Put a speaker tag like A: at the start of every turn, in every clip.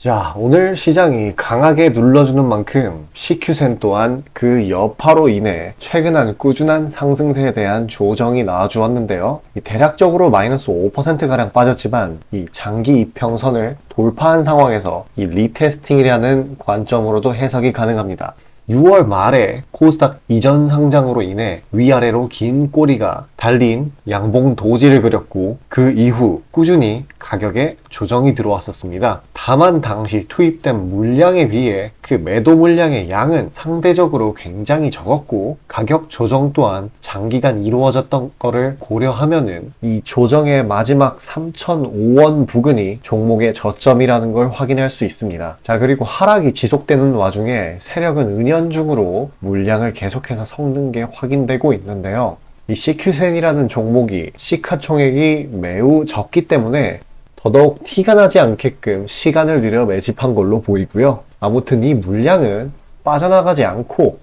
A: 자, 오늘 시장이 강하게 눌러주는 만큼 CQ센 또한 그 여파로 인해 최근 꾸준한 상승세에 대한 조정이 나와주었는데요. 대략적으로 마이너스 5%가량 빠졌지만 이 장기 이평선을 돌파한 상황에서 이 리테스팅이라는 관점으로도 해석이 가능합니다. 6월 말에 코스닥 이전 상장으로 인해 위아래로 긴 꼬리가 달린 양봉 도지를 그렸고 그 이후 꾸준히 가격에 조정이 들어왔었습니다. 다만 당시 투입된 물량에 비해 그 매도 물량의 양은 상대적으로 굉장히 적었고 가격 조정 또한 장기간 이루어졌던 거를 고려하면은 이 조정의 마지막 3,005원 부근이 종목의 저점이라는 걸 확인할 수 있습니다. 자, 그리고 하락이 지속되는 와중에 세력은 은연중으로 물량을 계속해서 섞는 게 확인되고 있는데요. 이 CQ센이라는 종목이 시가총액이 매우 적기 때문에 더더욱 티가 나지 않게끔 시간을 들여 매집한 걸로 보이고요. 아무튼 이 물량은 빠져나가지 않고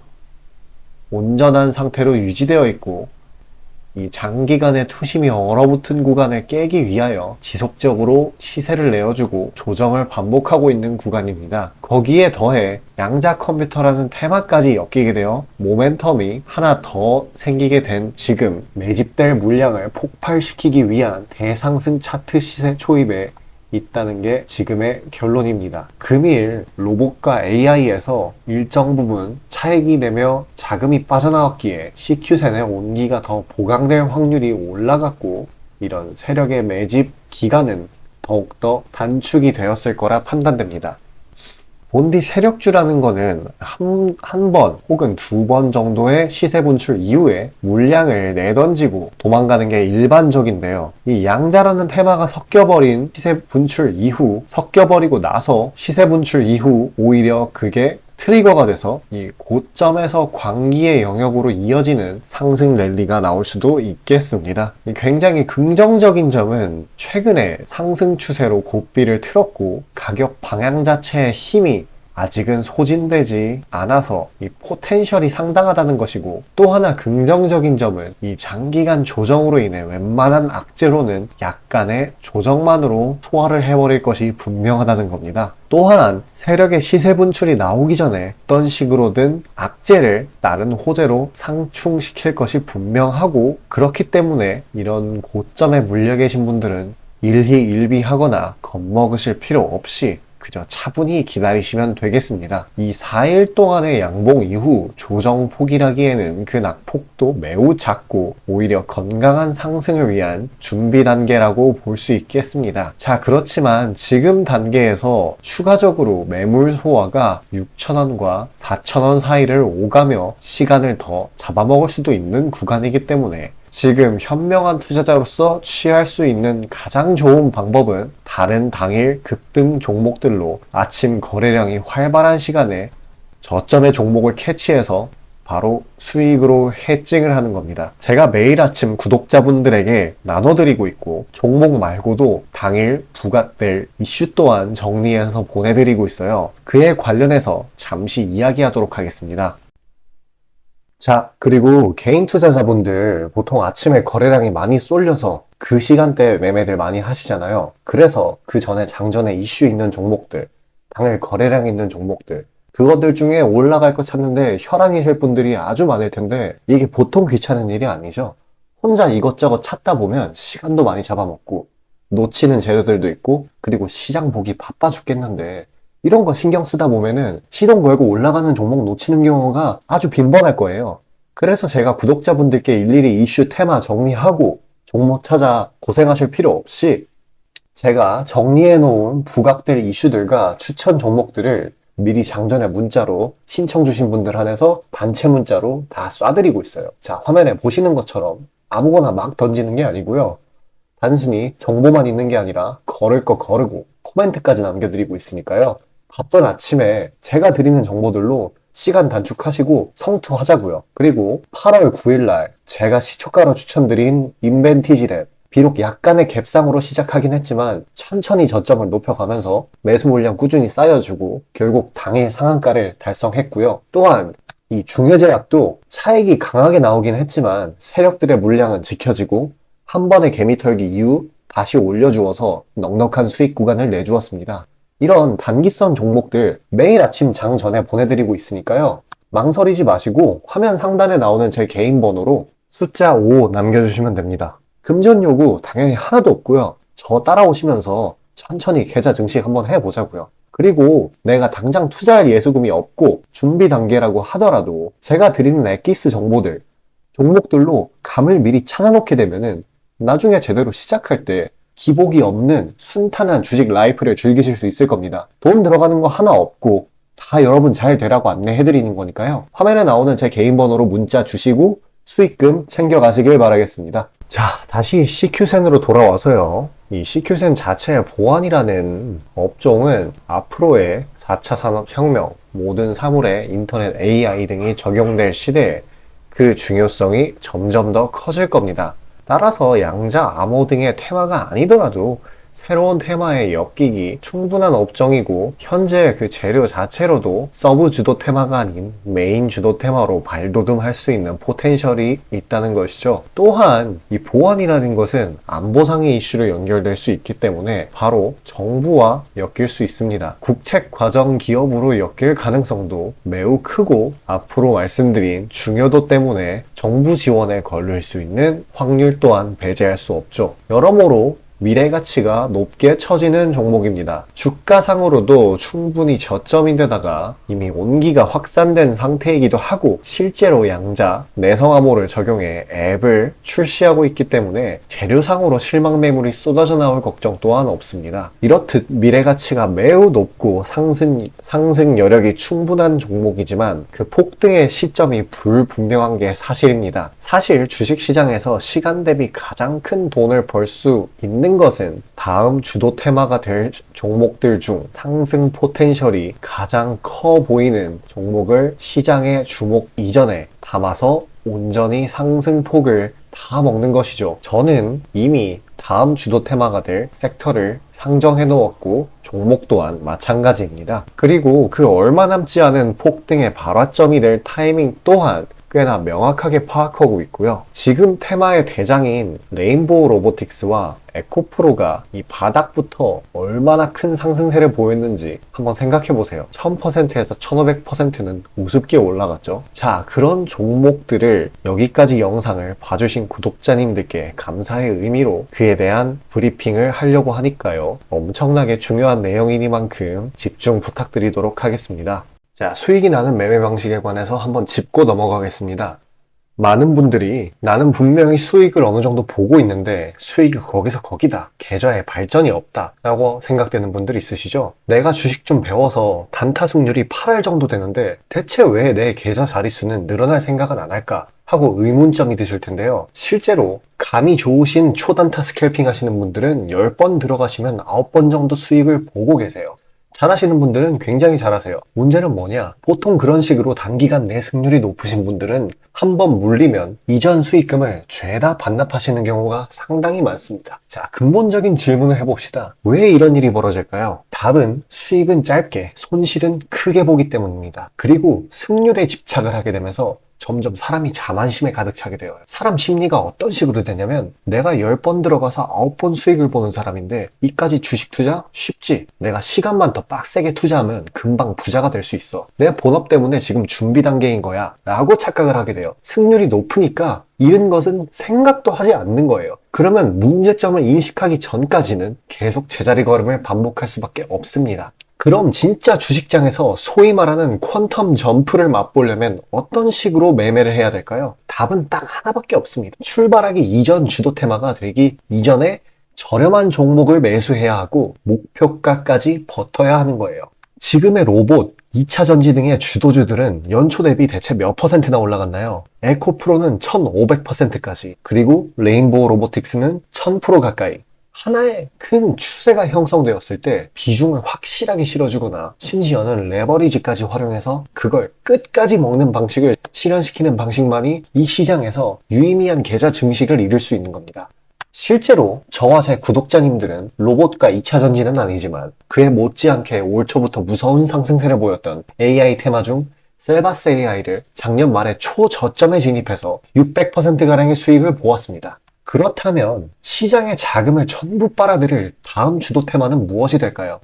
A: 온전한 상태로 유지되어 있고 이 장기간의 투심이 얼어붙은 구간을 깨기 위하여 지속적으로 시세를 내어주고 조정을 반복하고 있는 구간입니다. 거기에 더해 양자 컴퓨터라는 테마까지 엮이게 되어 모멘텀이 하나 더 생기게 된 지금 매집될 물량을 폭발시키기 위한 대상승 차트 시세 초입에 있다는 게 지금의 결론입니다. 금일 로봇과 AI에서 일정 부분 차익이 되며 자금이 빠져나왔기에 CQ센의 온기가 더 보강될 확률이 올라갔고 이런 세력의 매집 기간은 더욱더 단축이 되었을 거라 판단됩니다. 본디 세력주라는 거는 한 번 혹은 두 번 정도의 시세 분출 이후에 물량을 내던지고 도망가는 게 일반적인데요. 이 양자라는 테마가 섞여버린 시세 분출 이후, 섞여버리고 나서 시세 분출 이후 오히려 그게 트리거가 돼서 이 고점에서 광기의 영역으로 이어지는 상승 랠리가 나올 수도 있겠습니다. 굉장히 긍정적인 점은 최근에 상승 추세로 고삐를 틀었고 가격 방향 자체의 힘이 아직은 소진되지 않아서 이 포텐셜이 상당하다는 것이고, 또 하나 긍정적인 점은 이 장기간 조정으로 인해 웬만한 악재로는 약간의 조정만으로 소화를 해버릴 것이 분명하다는 겁니다. 또한 세력의 시세 분출이 나오기 전에 어떤 식으로든 악재를 다른 호재로 상충시킬 것이 분명하고, 그렇기 때문에 이런 고점에 물려 계신 분들은 일희일비하거나 겁먹으실 필요 없이 그저 차분히 기다리시면 되겠습니다. 이 4일 동안의 양봉 이후 조정 폭이라기에는 그 낙폭도 매우 작고 오히려 건강한 상승을 위한 준비 단계라고 볼 수 있겠습니다. 자, 그렇지만 지금 단계에서 추가적으로 매물 소화가 6,000원과 4,000원 사이를 오가며 시간을 더 잡아먹을 수도 있는 구간이기 때문에 지금 현명한 투자자로서 취할 수 있는 가장 좋은 방법은 다른 당일 급등 종목들로 아침 거래량이 활발한 시간에 저점의 종목을 캐치해서 바로 수익으로 해칭을 하는 겁니다. 제가 매일 아침 구독자분들에게 나눠드리고 있고, 종목 말고도 당일 부각될 이슈 또한 정리해서 보내드리고 있어요. 그에 관련해서 잠시 이야기하도록 하겠습니다. 자, 그리고 개인 투자자분들 보통 아침에 거래량이 많이 쏠려서 그 시간대에 매매들 많이 하시잖아요. 그래서 그 전에 장전에 이슈 있는 종목들, 당일 거래량 있는 종목들, 그것들 중에 올라갈 거 찾는데 혈안이실 분들이 아주 많을 텐데 이게 보통 귀찮은 일이 아니죠. 혼자 이것저것 찾다 보면 시간도 많이 잡아먹고 놓치는 재료들도 있고, 그리고 시장 보기 바빠 죽겠는데 이런 거 신경 쓰다 보면은 시동 걸고 올라가는 종목 놓치는 경우가 아주 빈번할 거예요. 그래서 제가 구독자분들께 일일이 이슈 테마 정리하고 종목 찾아 고생하실 필요 없이 제가 정리해 놓은 부각될 이슈들과 추천 종목들을 미리 장전에 문자로 신청 주신 분들 한해서 단체 문자로 다 쏴드리고 있어요. 자, 화면에 보시는 것처럼 아무거나 막 던지는 게 아니고요. 단순히 정보만 있는 게 아니라 걸을 거 거르고 코멘트까지 남겨드리고 있으니까요. 바쁜 아침에 제가 드리는 정보들로 시간 단축하시고 성투하자고요. 그리고 8월 9일날 제가 시초가로 추천드린 인벤티지랩, 비록 약간의 갭상으로 시작하긴 했지만 천천히 저점을 높여가면서 매수 물량 꾸준히 쌓여주고 결국 당일 상한가를 달성했고요. 또한 이 중해제약도 차익이 강하게 나오긴 했지만 세력들의 물량은 지켜지고 한 번의 개미 털기 이후 다시 올려주어서 넉넉한 수익 구간을 내주었습니다. 이런 단기성 종목들 매일 아침 장 전에 보내드리고 있으니까요. 망설이지 마시고 화면 상단에 나오는 제 개인 번호로 숫자 5 남겨주시면 됩니다. 금전 요구 당연히 하나도 없고요. 저 따라오시면서 천천히 계좌 증식 한번 해보자고요. 그리고 내가 당장 투자할 예수금이 없고 준비 단계라고 하더라도 제가 드리는 엑기스 정보들, 종목들로 감을 미리 찾아놓게 되면은 나중에 제대로 시작할 때 기복이 없는 순탄한 주식 라이프를 즐기실 수 있을 겁니다. 돈 들어가는 거 하나 없고 다 여러분 잘 되라고 안내해드리는 거니까요. 화면에 나오는 제 개인 번호로 문자 주시고 수익금 챙겨가시길 바라겠습니다. 자, 다시 CQ센으로 돌아와서요. 이 CQ센 자체의 보안이라는 업종은 앞으로의 4차 산업혁명, 모든 사물에 인터넷 AI 등이 적용될 시대에 그 중요성이 점점 더 커질 겁니다. 따라서 양자, 암호 등의 테마가 아니더라도 새로운 테마에 엮이기 충분한 업종이고 현재 그 재료 자체로도 서브 주도 테마가 아닌 메인 주도 테마로 발돋움할 수 있는 포텐셜이 있다는 것이죠. 또한 이 보안이라는 것은 안보상의 이슈로 연결될 수 있기 때문에 바로 정부와 엮일 수 있습니다. 국책 과정 기업으로 엮일 가능성도 매우 크고 앞으로 말씀드린 중요도 때문에 정부 지원에 걸릴 수 있는 확률 또한 배제할 수 없죠. 여러모로 미래 가치가 높게 처지는 종목입니다. 주가상으로도 충분히 저점인데다가 이미 온기가 확산된 상태이기도 하고 실제로 양자, 내성암호를 적용해 앱을 출시하고 있기 때문에 재료상으로 실망 매물이 쏟아져 나올 걱정 또한 없습니다. 이렇듯 미래 가치가 매우 높고 상승 여력이 충분한 종목이지만 그 폭등의 시점이 불분명한 게 사실입니다. 사실 주식시장에서 시간 대비 가장 큰 돈을 벌 수 있는 것은 다음 주도 테마가 될 종목들 중 상승 포텐셜이 가장 커 보이는 종목을 시장의 주목 이전에 담아서 온전히 상승폭을 다 먹는 것이죠. 저는 이미 다음 주도 테마가 될 섹터를 상정해 놓았고 종목 또한 마찬가지입니다. 그리고 그 얼마 남지 않은 폭등의 발화점이 될 타이밍 또한 꽤나 명확하게 파악하고 있고요. 지금 테마의 대장인 레인보우 로보틱스와 에코프로가 이 바닥부터 얼마나 큰 상승세를 보였는지 한번 생각해 보세요. 1000%에서 1500%는 우습게 올라갔죠. 자, 그런 종목들을 여기까지 영상을 봐주신 구독자님들께 감사의 의미로 그에 대한 브리핑을 하려고 하니까요. 엄청나게 중요한 내용이니만큼 집중 부탁드리도록 하겠습니다. 자, 수익이 나는 매매 방식에 관해서 한번 짚고 넘어가겠습니다. 많은 분들이 나는 분명히 수익을 어느 정도 보고 있는데 수익이 거기서 거기다. 계좌에 발전이 없다. 라고 생각되는 분들 있으시죠? 내가 주식 좀 배워서 단타 승률이 8할 정도 되는데 대체 왜 내 계좌 자릿수는 늘어날 생각을 안 할까? 하고 의문점이 드실 텐데요. 실제로 감이 좋으신 초단타 스캘핑 하시는 분들은 10번 들어가시면 9번 정도 수익을 보고 계세요. 잘하시는 분들은 굉장히 잘하세요. 문제는 뭐냐? 보통 그런 식으로 단기간 내 승률이 높으신 분들은 한번 물리면 이전 수익금을 죄다 반납하시는 경우가 상당히 많습니다. 자, 근본적인 질문을 해봅시다. 왜 이런 일이 벌어질까요? 답은 수익은 짧게, 손실은 크게 보기 때문입니다. 그리고 승률에 집착을 하게 되면서 점점 사람이 자만심에 가득 차게 돼요. 사람 심리가 어떤 식으로 되냐면 내가 10번 들어가서 9번 수익을 보는 사람인데 이까지 주식 투자? 쉽지. 내가 시간만 더 빡세게 투자하면 금방 부자가 될 수 있어. 내 본업 때문에 지금 준비 단계인 거야 라고 착각을 하게 돼요. 승률이 높으니까 잃은 것은 생각도 하지 않는 거예요. 그러면 문제점을 인식하기 전까지는 계속 제자리 걸음을 반복할 수밖에 없습니다. 그럼 진짜 주식장에서 소위 말하는 퀀텀 점프를 맛보려면 어떤 식으로 매매를 해야 될까요? 답은 딱 하나밖에 없습니다. 출발하기 이전 주도 테마가 되기 이전에 저렴한 종목을 매수해야 하고 목표가까지 버텨야 하는 거예요. 지금의 로봇, 2차 전지 등의 주도주들은 연초 대비 대체 몇 퍼센트나 올라갔나요? 에코프로는 1500%까지, 그리고 레인보우 로보틱스는 1000% 가까이. 하나의 큰 추세가 형성되었을 때 비중을 확실하게 실어주거나 심지어는 레버리지까지 활용해서 그걸 끝까지 먹는 방식을 실현시키는 방식만이 이 시장에서 유의미한 계좌 증식을 이룰 수 있는 겁니다. 실제로 저와 제 구독자님들은 로봇과 2차 전지는 아니지만 그에 못지않게 올 초부터 무서운 상승세를 보였던 AI 테마 중 셀바스 AI를 작년 말에 초저점에 진입해서 600%가량의 수익을 보았습니다. 그렇다면 시장의 자금을 전부 빨아들일 다음 주도 테마는 무엇이 될까요?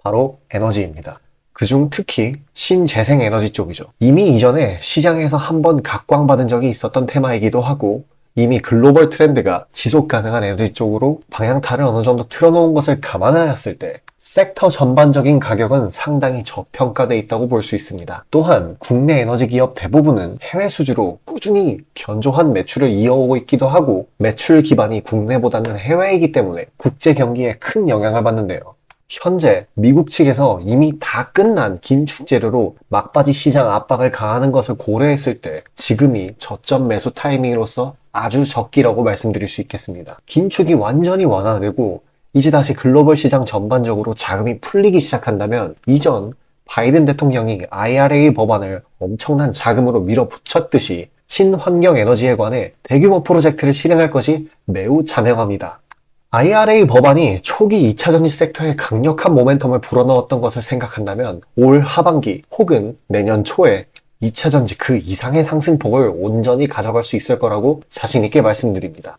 A: 바로 에너지입니다. 그중 특히 신재생에너지 쪽이죠. 이미 이전에 시장에서 한번 각광받은 적이 있었던 테마이기도 하고 이미 글로벌 트렌드가 지속 가능한 에너지 쪽으로 방향타를 어느 정도 틀어놓은 것을 감안하였을 때 섹터 전반적인 가격은 상당히 저평가되어 있다고 볼 수 있습니다. 또한 국내 에너지 기업 대부분은 해외 수주로 꾸준히 견조한 매출을 이어오고 있기도 하고 매출 기반이 국내보다는 해외이기 때문에 국제 경기에 큰 영향을 받는데요. 현재 미국 측에서 이미 다 끝난 긴축 재료로 막바지 시장 압박을 가하는 것을 고려했을 때 지금이 저점 매수 타이밍으로서 아주 적기라고 말씀드릴 수 있겠습니다. 긴축이 완전히 완화되고 이제 다시 글로벌 시장 전반적으로 자금이 풀리기 시작한다면 이전 바이든 대통령이 IRA 법안을 엄청난 자금으로 밀어붙였듯이 친환경 에너지에 관해 대규모 프로젝트를 실행할 것이 매우 자명합니다. IRA 법안이 초기 2차 전지 섹터에 강력한 모멘텀을 불어넣었던 것을 생각한다면 올 하반기 혹은 내년 초에 2차 전지 그 이상의 상승폭을 온전히 가져갈 수 있을 거라고 자신 있게 말씀드립니다.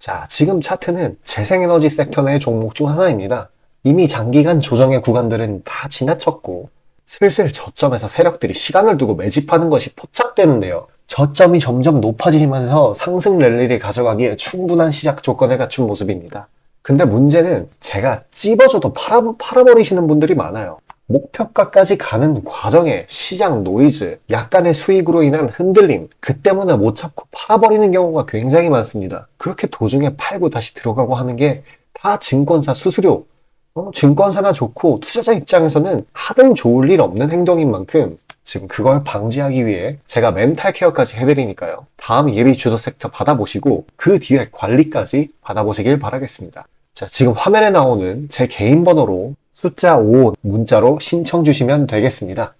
A: 자, 지금 차트는 재생에너지 섹터 내 종목 중 하나입니다. 이미 장기간 조정의 구간들은 다 지나쳤고 슬슬 저점에서 세력들이 시간을 두고 매집하는 것이 포착되는데요. 저점이 점점 높아지면서 상승 랠리를 가져가기에 충분한 시작 조건을 갖춘 모습입니다. 근데 문제는 제가 찝어줘도 팔아버리시는 분들이 많아요. 목표가까지 가는 과정에 시장 노이즈, 약간의 수익으로 인한 흔들림, 그 때문에 못 참고 팔아버리는 경우가 굉장히 많습니다. 그렇게 도중에 팔고 다시 들어가고 하는 게 다 증권사 수수료, 증권사나 좋고 투자자 입장에서는 하등 좋을 일 없는 행동인 만큼 지금 그걸 방지하기 위해 제가 멘탈 케어까지 해드리니까요. 다음 예비 주도 섹터 받아보시고 그 뒤에 관리까지 받아보시길 바라겠습니다. 자, 지금 화면에 나오는 제 개인 번호로 숫자 5 문자로 신청 주시면 되겠습니다.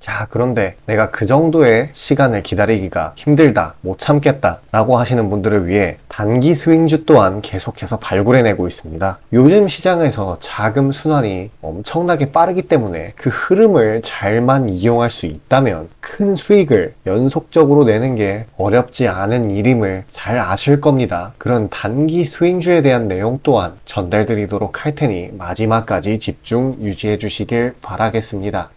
A: 자, 그런데 내가 그 정도의 시간을 기다리기가 힘들다, 못 참겠다 라고 하시는 분들을 위해 단기 스윙주 또한 계속해서 발굴해내고 있습니다. 요즘 시장에서 자금 순환이 엄청나게 빠르기 때문에 그 흐름을 잘만 이용할 수 있다면 큰 수익을 연속적으로 내는 게 어렵지 않은 일임을 잘 아실 겁니다. 그런 단기 스윙주에 대한 내용 또한 전달드리도록 할 테니 마지막까지 집중 유지해 주시길 바라겠습니다.